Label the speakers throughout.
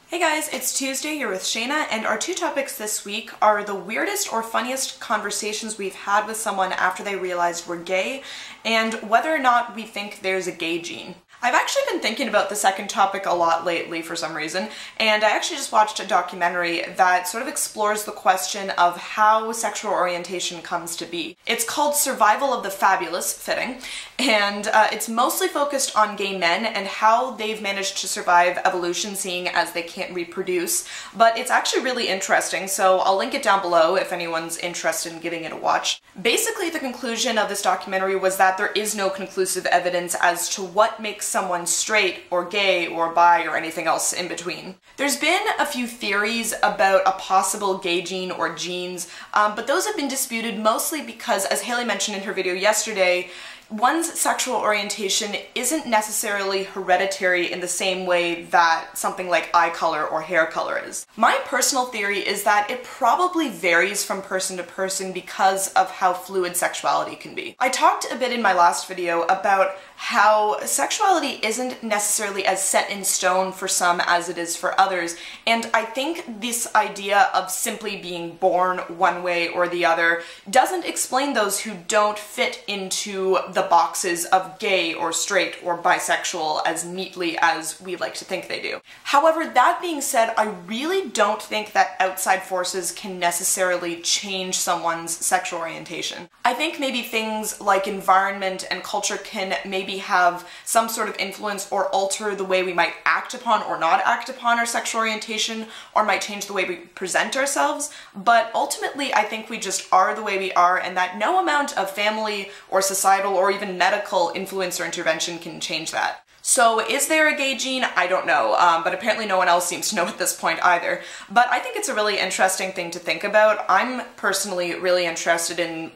Speaker 1: Hey guys, it's Tuesday here with Shayna, and our two topics this week are the weirdest or funniest conversations we've had with someone after they realized we're gay, and whether or not we think there's a gay gene. I've actually been thinking about the second topic a lot lately for some reason, and I actually just watched a documentary that sort of explores the question of how sexual orientation comes to be. It's called Survival of the Fabulous, fitting, and it's mostly focused on gay men and how they've managed to survive evolution, seeing as they can't reproduce, but it's actually really interesting, so I'll link it down below if anyone's interested in giving it a watch. Basically, the conclusion of this documentary was that there is no conclusive evidence as to what makes someone straight or gay or bi or anything else in between. There's been a few theories about a possible gay gene or genes, but those have been disputed mostly because, as Haley mentioned in her video yesterday, one's sexual orientation isn't necessarily hereditary in the same way that something like eye color or hair color is. My personal theory is that it probably varies from person to person because of how fluid sexuality can be. I talked a bit in my last video about how sexuality isn't necessarily as set in stone for some as it is for others, and I think this idea of simply being born one way or the other doesn't explain those who don't fit into the boxes of gay or straight or bisexual as neatly as we like to think they do. However, that being said, I really don't think that outside forces can necessarily change someone's sexual orientation. I think maybe things like environment and culture can maybe have some sort of influence or alter the way we might act upon or not act upon our sexual orientation, or might change the way we present ourselves, but ultimately I think we just are the way we are, and that no amount of family or societal or even medical influence or intervention can change that. So is there a gay gene? I don't know, but apparently no one else seems to know at this point either. But I think it's a really interesting thing to think about. I'm personally really interested in,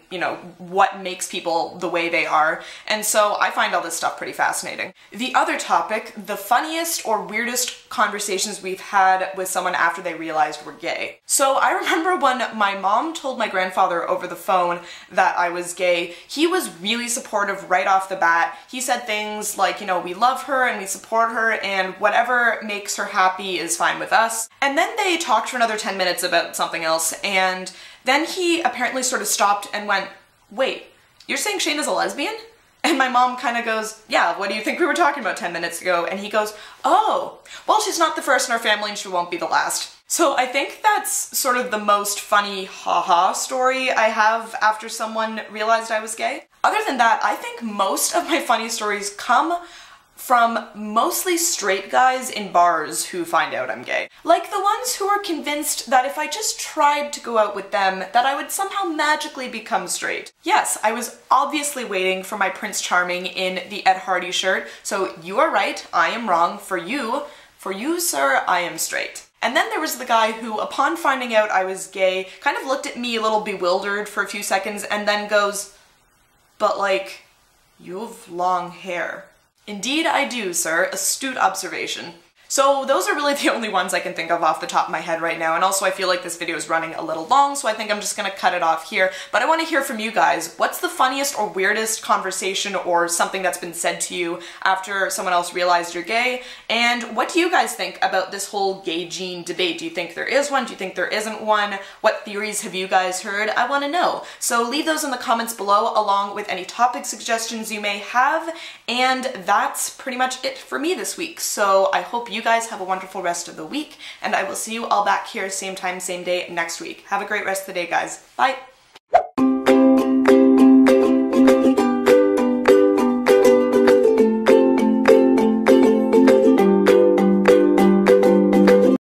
Speaker 1: what makes people the way they are, and so I find all this stuff pretty fascinating. The other topic, the funniest or weirdest conversations we've had with someone after they realized we're gay. So I remember when my mom told my grandfather over the phone that I was gay, he was really supportive right off the bat. He said things like, we love her and we support her, and whatever makes her happy is fine with us. And then they talked for another 10 minutes about something else, and then he apparently sort of stopped and went, "Wait, you're saying Shayna's a lesbian?" And my mom kind of goes, "Yeah, what do you think we were talking about 10 minutes ago?" And he goes, "Oh, well, she's not the first in our family and she won't be the last." So I think that's sort of the most funny haha story I have after someone realized I was gay. Other than that, I think most of my funny stories come from mostly straight guys in bars who find out I'm gay. Like the ones who are convinced that if I just tried to go out with them, that I would somehow magically become straight. Yes, I was obviously waiting for my Prince Charming in the Ed Hardy shirt, so you are right, I am wrong. For you, sir, I am straight. And then there was the guy who, upon finding out I was gay, kind of looked at me a little bewildered for a few seconds and then goes, "But like, you have long hair." Indeed I do, sir. Astute observation. So those are really the only ones I can think of off the top of my head right now, and also I feel like this video is running a little long, so I think I'm just gonna cut it off here. But I want to hear from you guys. What's the funniest or weirdest conversation or something that's been said to you after someone else realized you're gay? And what do you guys think about this whole gay gene debate? Do you think there is one? Do you think there isn't one? What theories have you guys heard? I want to know. So leave those in the comments below, along with any topic suggestions you may have. And that's pretty much it for me this week. So I hope you guys have a wonderful rest of the week, and I will see you all back here same time, same day next week. Have a great rest of the day, guys. Bye!